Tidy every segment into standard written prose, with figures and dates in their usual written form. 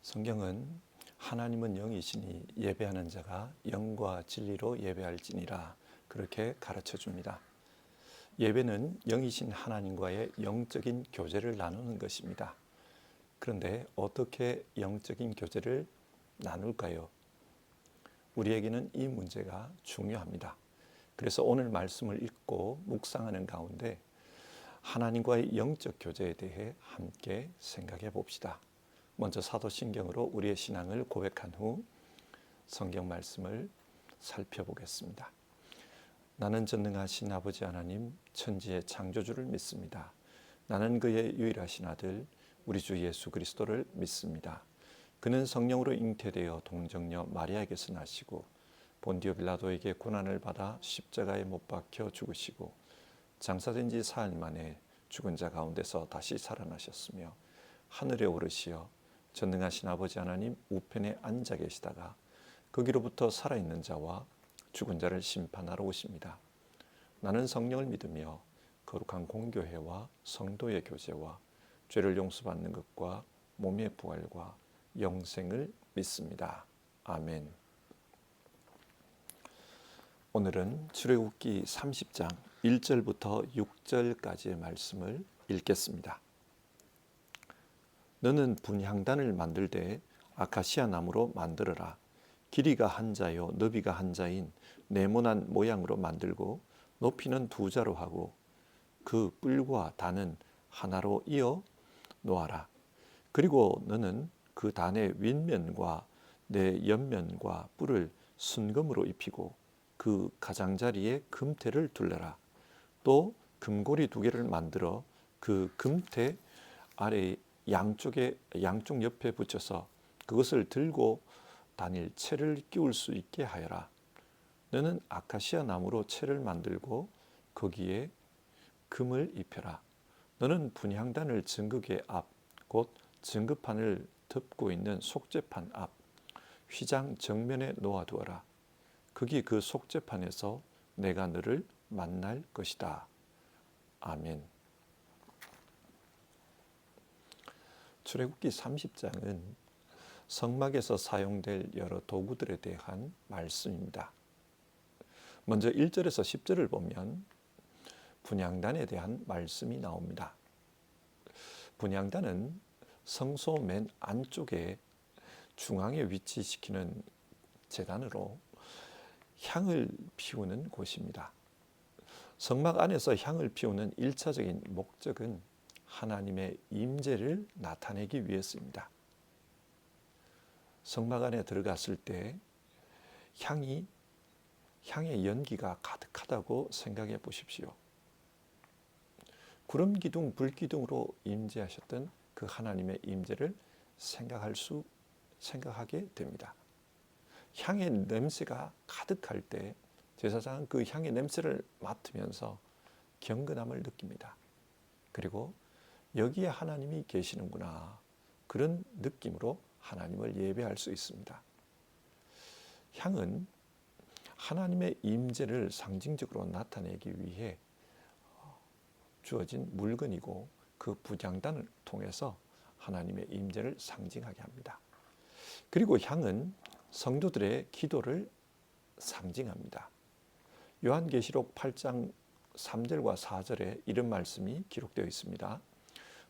성경은 하나님은 영이시니 예배하는 자가 영과 진리로 예배할지니라 그렇게 가르쳐 줍니다. 예배는 영이신 하나님과의 영적인 교제를 나누는 것입니다. 그런데 어떻게 영적인 교제를 나눌까요? 우리에게는 이 문제가 중요합니다. 그래서 오늘 말씀을 읽고 묵상하는 가운데 하나님과의 영적 교제에 대해 함께 생각해 봅시다. 먼저 사도신경으로 우리의 신앙을 고백한 후 성경 말씀을 살펴보겠습니다. 나는 전능하신 아버지 하나님 천지의 창조주를 믿습니다. 나는 그의 유일하신 아들 우리 주 예수 그리스도를 믿습니다. 그는 성령으로 잉태되어 동정녀 마리아에게서 나시고 본디오 빌라도에게 고난을 받아 십자가에 못 박혀 죽으시고 장사된 지 사흘 만에 죽은 자 가운데서 다시 살아나셨으며 하늘에 오르시어 전능하신 아버지 하나님 우편에 앉아 계시다가 거기로부터 살아있는 자와 죽은 자를 심판하러 오십니다. 나는 성령을 믿으며 거룩한 공교회와 성도의 교제와 죄를 용서받는 것과 몸의 부활과 영생을 믿습니다. 아멘. 오늘은 출애굽기 30장 1절부터 6절까지의 말씀을 읽겠습니다. 너는 분향단을 만들 때 아카시아 나무로 만들어라. 길이가 한 자요 너비가 한 자인 네모난 모양으로 만들고 높이는 2자로 하고 그 뿔과 단은 하나로 이어 놓아라. 그리고 너는 그 단의 윗면과 내 옆면과 뿔을 순금으로 입히고 그 가장자리에 금태를 둘러라. 또 금고리 2개를 만들어 그 금태 아래 양쪽 옆에 붙여서 그것을 들고 다닐 채를 끼울 수 있게 하여라. 너는 아카시아 나무로 채를 만들고 거기에 금을 입혀라. 너는 분향단을 증거계 앞 곧 증거판을 덮고 있는 속죄판 앞 휘장 정면에 놓아두어라. 거기 그 속죄판에서 내가 너를 만날 것이다. 아멘. 출애굽기 30장은 성막에서 사용될 여러 도구들에 대한 말씀입니다. 먼저 1절에서 10절을 보면 분향단에 대한 말씀이 나옵니다. 분향단은 성소 맨 안쪽에 중앙에 위치시키는 제단으로 향을 피우는 곳입니다. 성막 안에서 향을 피우는 1차적인 목적은 하나님의 임재를 나타내기 위해서입니다. 성막 안에 들어갔을 때 향의 연기가 가득하다고 생각해 보십시오. 구름 기둥, 불 기둥으로 임재하셨던 그 하나님의 임재를 생각하게 됩니다. 향의 냄새가 가득할 때 제사장은 그 향의 냄새를 맡으면서 경건함을 느낍니다. 그리고 여기에 하나님이 계시는구나, 그런 느낌으로 하나님을 예배할 수 있습니다. 향은 하나님의 임재를 상징적으로 나타내기 위해 주어진 물건이고 그 분향단을 통해서 하나님의 임재를 상징하게 합니다. 그리고 향은 성도들의 기도를 상징합니다. 요한계시록 8장 3절과 4절에 이런 말씀이 기록되어 있습니다.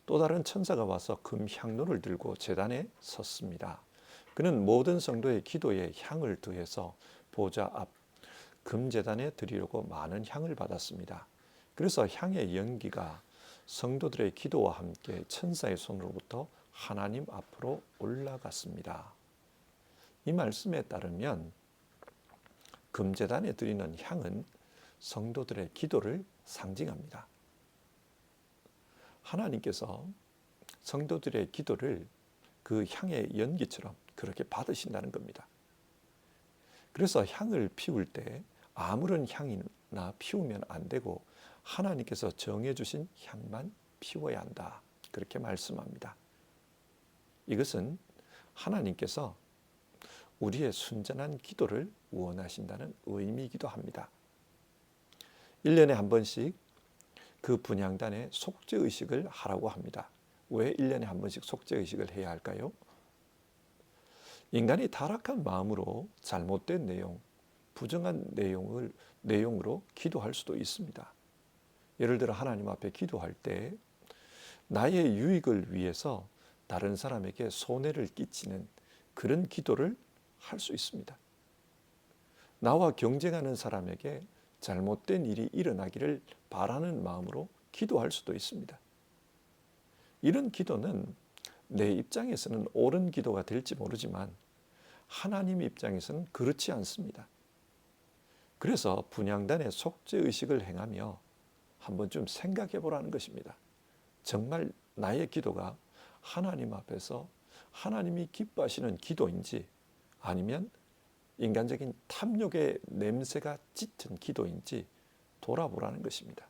또 다른 천사가 와서 금향로를 들고 제단에 섰습니다. 그는 모든 성도의 기도에 향을 더해서 보좌 앞 금제단에 드리려고 많은 향을 받았습니다. 그래서 향의 연기가 성도들의 기도와 함께 천사의 손으로부터 하나님 앞으로 올라갔습니다. 이 말씀에 따르면 금제단에 드리는 향은 성도들의 기도를 상징합니다. 하나님께서 성도들의 기도를 그 향의 연기처럼 그렇게 받으신다는 겁니다. 그래서 향을 피울 때 아무런 향이나 피우면 안 되고 하나님께서 정해주신 향만 피워야 한다, 그렇게 말씀합니다. 이것은 하나님께서 우리의 순전한 기도를 원하신다는 의미이기도 합니다. 1년에 한 번씩 그 분향단에 속죄의식을 하라고 합니다. 왜 1년에 한 번씩 속죄의식을 해야 할까요? 인간이 타락한 마음으로 잘못된 내용, 부정한 내용으로 기도할 수도 있습니다. 예를 들어 하나님 앞에 기도할 때 나의 유익을 위해서 다른 사람에게 손해를 끼치는 그런 기도를 할 수 있습니다. 나와 경쟁하는 사람에게 잘못된 일이 일어나기를 바라는 마음으로 기도할 수도 있습니다. 이런 기도는 내 입장에서는 옳은 기도가 될지 모르지만 하나님 입장에서는 그렇지 않습니다. 그래서 분향단의 속죄의식을 행하며 한번 좀 생각해 보라는 것입니다. 정말 나의 기도가 하나님 앞에서 하나님이 기뻐하시는 기도인지 아니면 인간적인 탐욕의 냄새가 짙은 기도인지 돌아보라는 것입니다.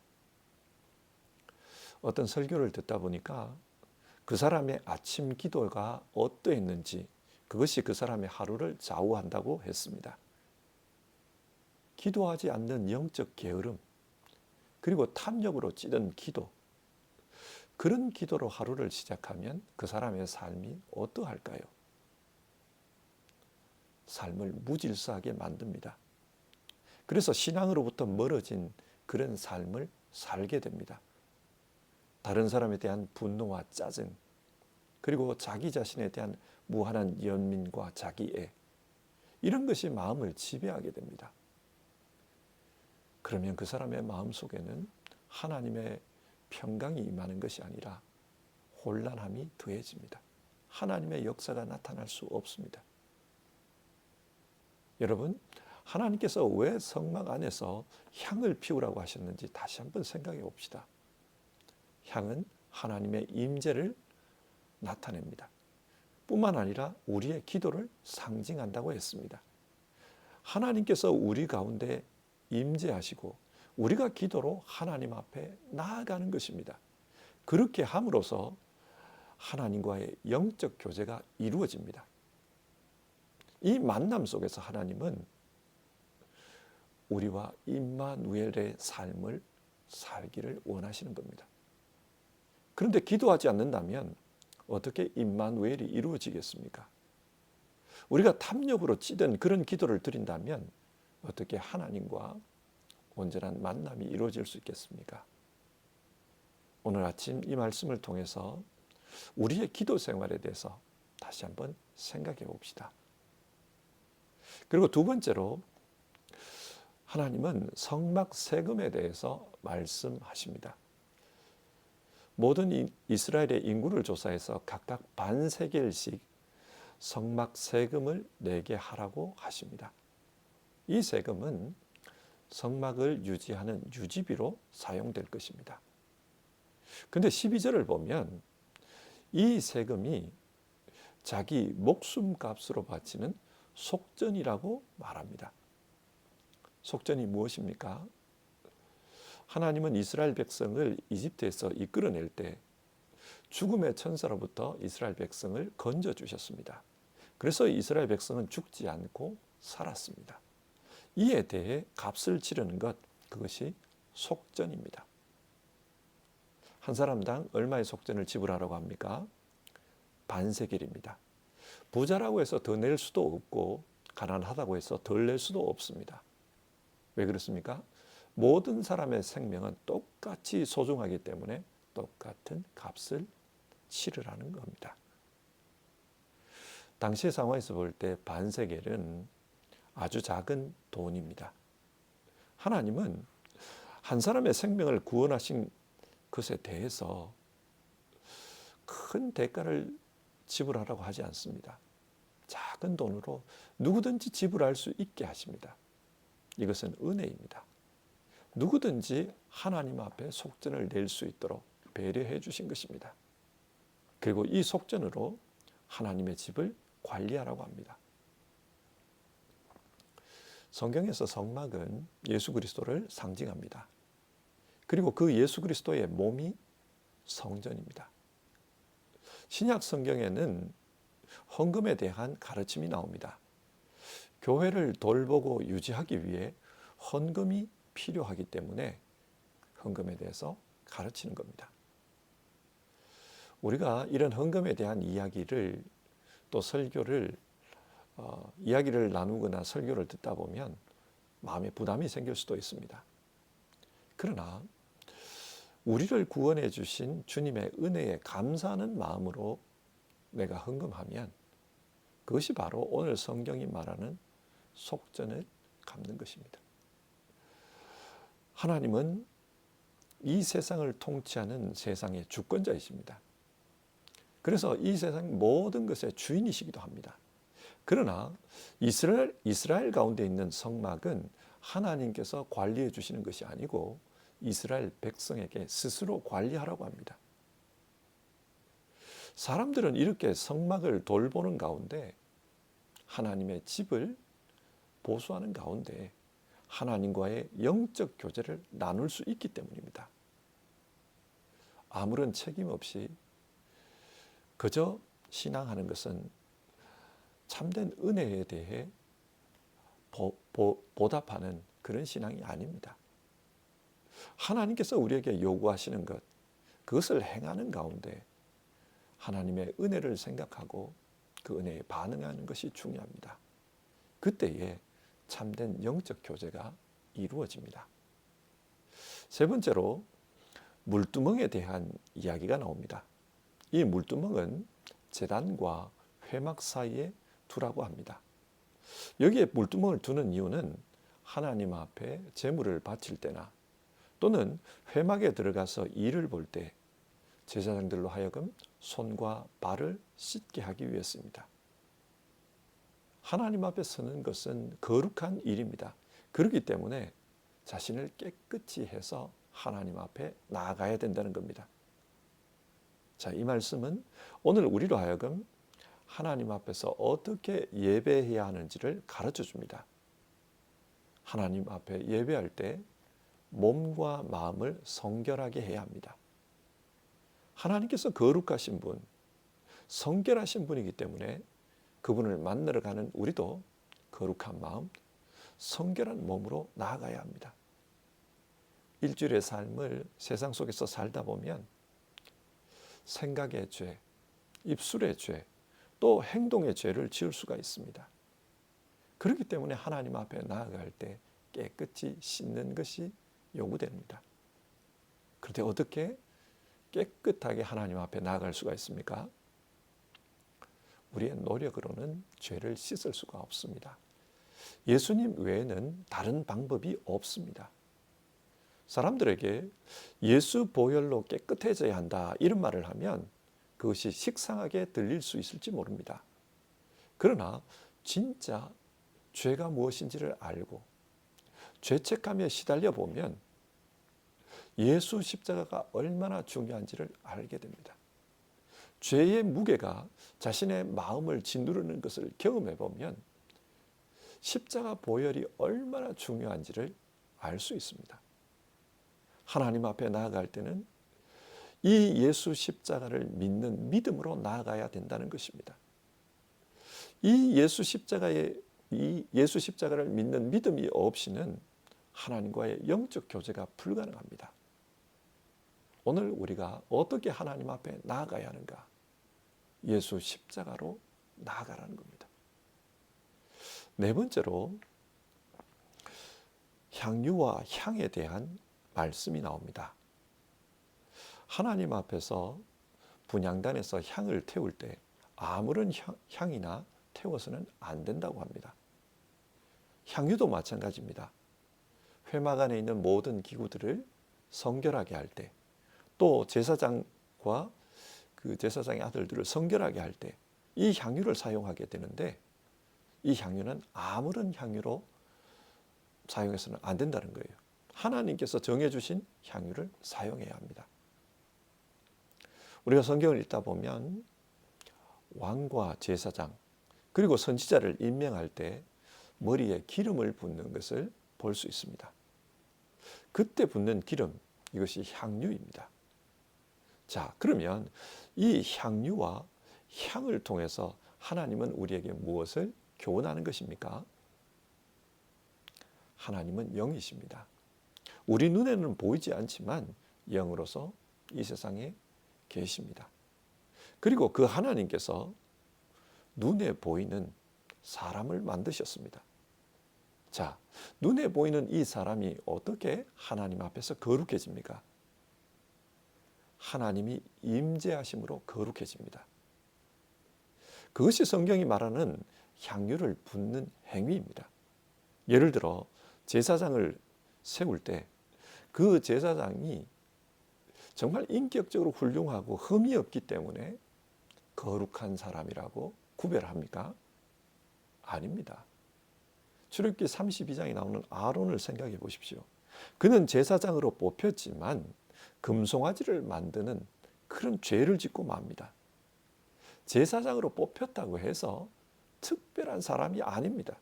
어떤 설교를 듣다 보니까 그 사람의 아침 기도가 어떠했는지 그것이 그 사람의 하루를 좌우한다고 했습니다. 기도하지 않는 영적 게으름, 그리고 탐욕으로 찌든 기도, 그런 기도로 하루를 시작하면 그 사람의 삶이 어떠할까요? 삶을 무질서하게 만듭니다. 그래서 신앙으로부터 멀어진 그런 삶을 살게 됩니다. 다른 사람에 대한 분노와 짜증, 그리고 자기 자신에 대한 무한한 연민과 자기애, 이런 것이 마음을 지배하게 됩니다. 그러면 그 사람의 마음속에는 하나님의 평강이 임하는 것이 아니라 혼란함이 더해집니다. 하나님의 역사가 나타날 수 없습니다. 여러분, 하나님께서 왜 성막 안에서 향을 피우라고 하셨는지 다시 한번 생각해 봅시다. 향은 하나님의 임재를 나타냅니다. 뿐만 아니라 우리의 기도를 상징한다고 했습니다. 하나님께서 우리 가운데 임재하시고 우리가 기도로 하나님 앞에 나아가는 것입니다. 그렇게 함으로써 하나님과의 영적 교제가 이루어집니다. 이 만남 속에서 하나님은 우리와 임마누엘의 삶을 살기를 원하시는 겁니다. 그런데 기도하지 않는다면 어떻게 임마누엘이 이루어지겠습니까? 우리가 탐욕으로 찌든 그런 기도를 드린다면 어떻게 하나님과 온전한 만남이 이루어질 수 있겠습니까? 오늘 아침 이 말씀을 통해서 우리의 기도 생활에 대해서 다시 한번 생각해 봅시다. 그리고 두 번째로 하나님은 성막 세금에 대해서 말씀하십니다. 모든 이스라엘의 인구를 조사해서 각각 반세겔씩 성막 세금을 내게 하라고 하십니다. 이 세금은 성막을 유지하는 유지비로 사용될 것입니다. 그런데 12절을 보면 이 세금이 자기 목숨값으로 바치는 속전이라고 말합니다. 속전이 무엇입니까? 하나님은 이스라엘 백성을 이집트에서 이끌어낼 때 죽음의 천사로부터 이스라엘 백성을 건져주셨습니다. 그래서 이스라엘 백성은 죽지 않고 살았습니다. 이에 대해 값을 치르는 것, 그것이 속전입니다. 한 사람당 얼마의 속전을 지불하라고 합니까? 반세겔입니다. 부자라고 해서 더 낼 수도 없고 가난하다고 해서 덜 낼 수도 없습니다. 왜 그렇습니까? 모든 사람의 생명은 똑같이 소중하기 때문에 똑같은 값을 치르라는 겁니다. 당시의 상황에서 볼 때 반세겔은 아주 작은 돈입니다. 하나님은 한 사람의 생명을 구원하신 것에 대해서 큰 대가를 지불하라고 하지 않습니다. 작은 돈으로 누구든지 지불할 수 있게 하십니다. 이것은 은혜입니다. 누구든지 하나님 앞에 속전을 낼 수 있도록 배려해 주신 것입니다. 그리고 이 속전으로 하나님의 집을 관리하라고 합니다. 성경에서 성막은 예수 그리스도를 상징합니다. 그리고 그 예수 그리스도의 몸이 성전입니다. 신약 성경에는 헌금에 대한 가르침이 나옵니다. 교회를 돌보고 유지하기 위해 헌금이 필요하기 때문에 헌금에 대해서 가르치는 겁니다. 우리가 이런 헌금에 대한 이야기를 또 설교를 이야기를 나누거나 설교를 듣다 보면 마음에 부담이 생길 수도 있습니다. 그러나 우리를 구원해 주신 주님의 은혜에 감사하는 마음으로 내가 헌금하면 그것이 바로 오늘 성경이 말하는 속전을 갚는 것입니다. 하나님은 이 세상을 통치하는 세상의 주권자이십니다. 그래서 이 세상 모든 것의 주인이시기도 합니다. 그러나 이스라엘 가운데 있는 성막은 하나님께서 관리해 주시는 것이 아니고 이스라엘 백성에게 스스로 관리하라고 합니다. 사람들은 이렇게 성막을 돌보는 가운데 하나님의 집을 보수하는 가운데 하나님과의 영적 교제를 나눌 수 있기 때문입니다. 아무런 책임 없이 그저 신앙하는 것은 참된 은혜에 대해 보답하는 그런 신앙이 아닙니다. 하나님께서 우리에게 요구하시는 것, 그것을 행하는 가운데 하나님의 은혜를 생각하고 그 은혜에 반응하는 것이 중요합니다. 그때에 참된 영적 교제가 이루어집니다. 세 번째로 물두멍에 대한 이야기가 나옵니다. 이 물두멍은 제단과 회막 사이에 두라고 합니다. 여기에 물두멍을 두는 이유는 하나님 앞에 제물을 바칠 때나 또는 회막에 들어가서 일을 볼 때 제사장들로 하여금 손과 발을 씻게 하기 위해서입니다. 하나님 앞에 서는 것은 거룩한 일입니다. 그렇기 때문에 자신을 깨끗이 해서 하나님 앞에 나아가야 된다는 겁니다. 자, 이 말씀은 오늘 우리로 하여금 하나님 앞에서 어떻게 예배해야 하는지를 가르쳐 줍니다. 하나님 앞에 예배할 때 몸과 마음을 성결하게 해야 합니다. 하나님께서 거룩하신 분, 성결하신 분이기 때문에 그분을 만나러 가는 우리도 거룩한 마음, 성결한 몸으로 나아가야 합니다. 일주일의 삶을 세상 속에서 살다 보면 생각의 죄, 입술의 죄, 또 행동의 죄를 지을 수가 있습니다. 그렇기 때문에 하나님 앞에 나아갈 때 깨끗이 씻는 것이 요구됩니다. 그런데 어떻게 깨끗하게 하나님 앞에 나아갈 수가 있습니까? 우리의 노력으로는 죄를 씻을 수가 없습니다. 예수님 외에는 다른 방법이 없습니다. 사람들에게 예수 보혈로 깨끗해져야 한다 이런 말을 하면 그것이 식상하게 들릴 수 있을지 모릅니다. 그러나 진짜 죄가 무엇인지를 알고 죄책감에 시달려 보면 예수 십자가가 얼마나 중요한지를 알게 됩니다. 죄의 무게가 자신의 마음을 짓누르는 것을 경험해 보면 십자가 보혈이 얼마나 중요한지를 알 수 있습니다. 하나님 앞에 나아갈 때는 이 예수 십자가를 믿는 믿음으로 나아가야 된다는 것입니다. 이 예수 십자가를 믿는 믿음이 없이는 하나님과의 영적 교제가 불가능합니다. 오늘 우리가 어떻게 하나님 앞에 나아가야 하는가? 예수 십자가로 나아가라는 겁니다. 네 번째로 향유와 향에 대한 말씀이 나옵니다. 하나님 앞에서 분향단에서 향을 태울 때 아무런 향이나 태워서는 안 된다고 합니다. 향유도 마찬가지입니다. 회막 안에 있는 모든 기구들을 성결하게 할 때, 또 제사장과 그 제사장의 아들들을 성결하게 할 때 이 향유를 사용하게 되는데 이 향유는 아무런 향유로 사용해서는 안 된다는 거예요. 하나님께서 정해주신 향유를 사용해야 합니다. 우리가 성경을 읽다 보면 왕과 제사장 그리고 선지자를 임명할 때 머리에 기름을 붓는 것을 볼 수 있습니다. 그때 붓는 기름, 이것이 향유입니다. 자, 그러면 이 향유와 향을 통해서 하나님은 우리에게 무엇을 교훈하는 것입니까? 하나님은 영이십니다. 우리 눈에는 보이지 않지만 영으로서 이 세상에 계십니다. 그리고 그 하나님께서 눈에 보이는 사람을 만드셨습니다. 자, 눈에 보이는 이 사람이 어떻게 하나님 앞에서 거룩해집니까? 하나님이 임재하심으로 거룩해집니다. 그것이 성경이 말하는 향유를 붓는 행위입니다. 예를 들어 제사장을 세울 때 그 제사장이 정말 인격적으로 훌륭하고 흠이 없기 때문에 거룩한 사람이라고 구별합니까? 아닙니다. 출애굽기 32장에 나오는 아론을 생각해 보십시오. 그는 제사장으로 뽑혔지만 금송아지를 만드는 그런 죄를 짓고 맙니다. 제사장으로 뽑혔다고 해서 특별한 사람이 아닙니다.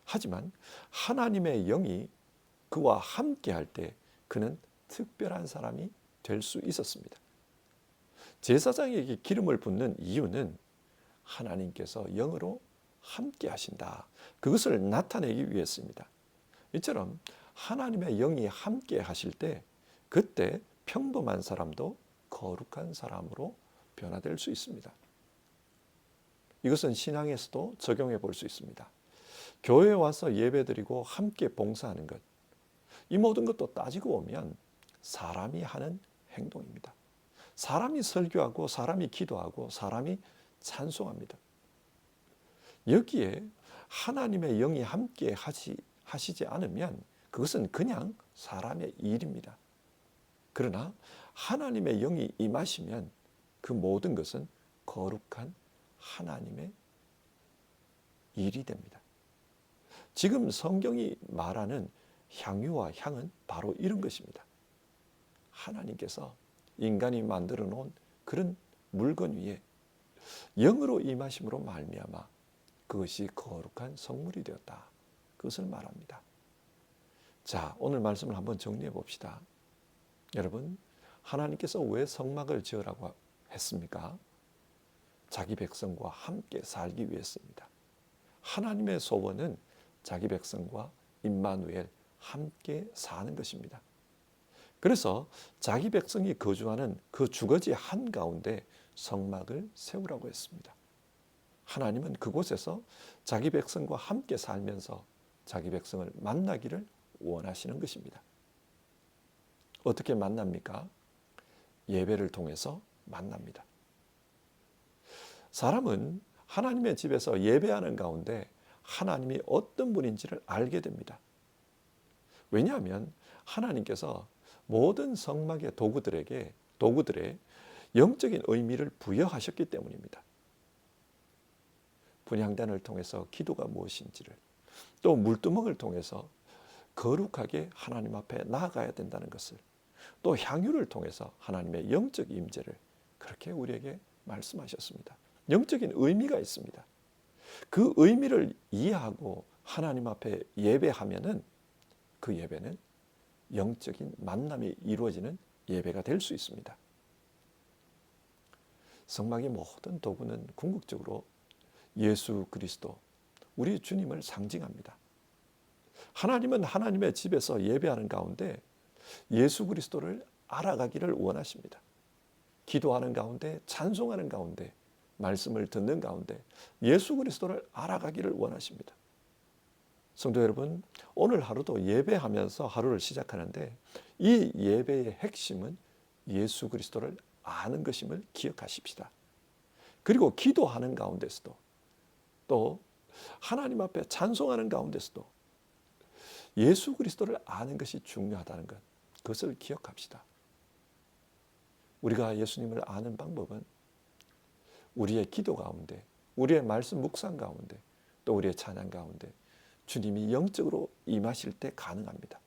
하지만 하나님의 영이 그와 함께 할 때 그는 특별한 사람이 될 수 있었습니다. 제사장에게 기름을 붓는 이유는 하나님께서 영으로 함께 하신다. 그것을 나타내기 위해서입니다. 이처럼 하나님의 영이 함께 하실 때 그때 평범한 사람도 거룩한 사람으로 변화될 수 있습니다. 이것은 신앙에서도 적용해 볼 수 있습니다. 교회에 와서 예배드리고 함께 봉사하는 것, 이 모든 것도 따지고 보면 사람이 하는 행동입니다. 사람이 설교하고 사람이 기도하고 사람이 찬송합니다. 여기에 하나님의 영이 함께 하시지 않으면 그것은 그냥 사람의 일입니다. 그러나 하나님의 영이 임하시면 그 모든 것은 거룩한 하나님의 일이 됩니다. 지금 성경이 말하는 향유와 향은 바로 이런 것입니다. 하나님께서 인간이 만들어 놓은 그런 물건 위에 영으로 임하심으로 말미암아 그것이 거룩한 성물이 되었다. 그것을 말합니다. 자, 오늘 말씀을 한번 정리해 봅시다. 여러분, 하나님께서 왜 성막을 지으라고 했습니까? 자기 백성과 함께 살기 위해서입니다. 하나님의 소원은 자기 백성과 임마누엘 함께 사는 것입니다. 그래서 자기 백성이 거주하는 그 주거지 한가운데 성막을 세우라고 했습니다. 하나님은 그곳에서 자기 백성과 함께 살면서 자기 백성을 만나기를 원하시는 것입니다. 어떻게 만납니까? 예배를 통해서 만납니다. 사람은 하나님의 집에서 예배하는 가운데 하나님이 어떤 분인지를 알게 됩니다. 왜냐하면 하나님께서 모든 성막의 도구들의 영적인 의미를 부여하셨기 때문입니다. 분향단을 통해서 기도가 무엇인지를, 또 물두멍을 통해서 거룩하게 하나님 앞에 나아가야 된다는 것을, 또 향유를 통해서 하나님의 영적 임재를 그렇게 우리에게 말씀하셨습니다. 영적인 의미가 있습니다. 그 의미를 이해하고 하나님 앞에 예배하면은 그 예배는 영적인 만남이 이루어지는 예배가 될 수 있습니다. 성막의 모든 도구는 궁극적으로 예수 그리스도, 우리 주님을 상징합니다. 하나님은 하나님의 집에서 예배하는 가운데 예수 그리스도를 알아가기를 원하십니다. 기도하는 가운데, 찬송하는 가운데, 말씀을 듣는 가운데 예수 그리스도를 알아가기를 원하십니다. 성도 여러분, 오늘 하루도 예배하면서 하루를 시작하는데 이 예배의 핵심은 예수 그리스도를 아는 것임을 기억하십시다. 그리고 기도하는 가운데서도, 또 하나님 앞에 찬송하는 가운데서도 예수 그리스도를 아는 것이 중요하다는 것, 그것을 기억합시다. 우리가 예수님을 아는 방법은 우리의 기도 가운데, 우리의 말씀 묵상 가운데, 또 우리의 찬양 가운데 주님이 영적으로 임하실 때 가능합니다.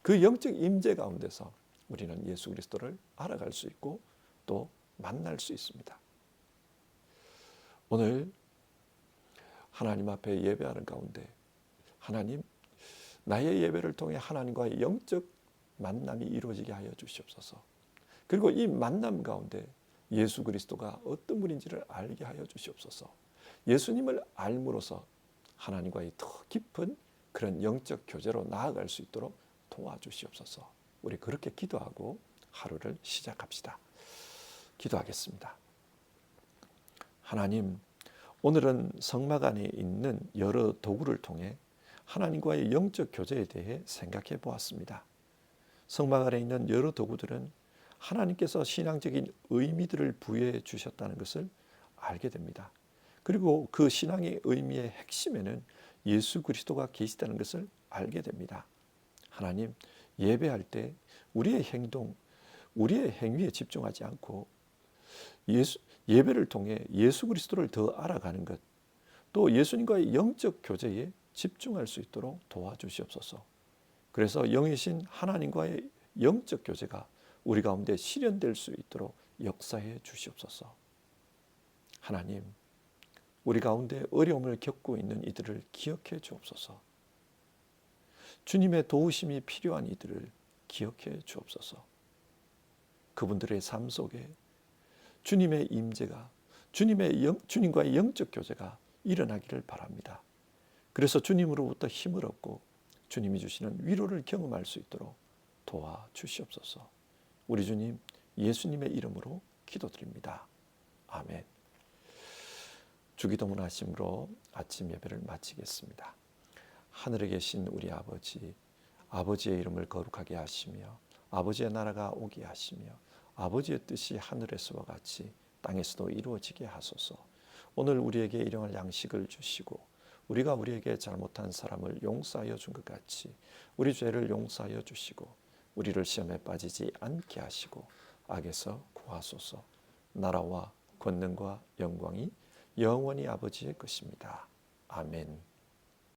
그 영적 임재 가운데서 우리는 예수 그리스도를 알아갈 수 있고 또 만날 수 있습니다. 오늘 하나님 앞에 예배하는 가운데 하나님, 나의 예배를 통해 하나님과의 영적 만남이 이루어지게 하여 주시옵소서. 그리고 이 만남 가운데 예수 그리스도가 어떤 분인지를 알게 하여 주시옵소서. 예수님을 알므로써 하나님과의 더 깊은 그런 영적 교제로 나아갈 수 있도록 도와주시옵소서. 우리 그렇게 기도하고 하루를 시작합시다. 기도하겠습니다. 하나님, 오늘은 성막 안에 있는 여러 도구를 통해 하나님과의 영적 교제에 대해 생각해 보았습니다. 성막 안에 있는 여러 도구들은 하나님께서 신앙적인 의미들을 부여해 주셨다는 것을 알게 됩니다. 그리고 그 신앙의 의미의 핵심에는 예수 그리스도가 계시다는 것을 알게 됩니다. 하나님, 예배할 때 우리의 행동, 우리의 행위에 집중하지 않고 예배를 통해 예수 그리스도를 더 알아가는 것, 또 예수님과의 영적 교제에 집중할 수 있도록 도와주시옵소서. 그래서 영이신 하나님과의 영적 교제가 우리 가운데 실현될 수 있도록 역사해 주시옵소서. 하나님, 우리 가운데 어려움을 겪고 있는 이들을 기억해 주옵소서. 주님의 도우심이 필요한 이들을 기억해 주옵소서. 그분들의 삶 속에 주님의 임재가, 주님과의 영적 교제가 일어나기를 바랍니다. 그래서 주님으로부터 힘을 얻고 주님이 주시는 위로를 경험할 수 있도록 도와주시옵소서. 우리 주님 예수님의 이름으로 기도드립니다. 아멘. 주기도문 하심으로 아침 예배를 마치겠습니다. 하늘에 계신 우리 아버지, 아버지의 이름을 거룩하게 하시며 아버지의 나라가 오게 하시며 아버지의 뜻이 하늘에서와 같이 땅에서도 이루어지게 하소서. 오늘 우리에게 일용할 양식을 주시고 우리가 우리에게 잘못한 사람을 용서하여 준 것 같이 우리 죄를 용서하여 주시고 우리를 시험에 빠지지 않게 하시고 악에서 구하소서. 나라와 권능과 영광이 영원히 아버지의 것입니다. 아멘.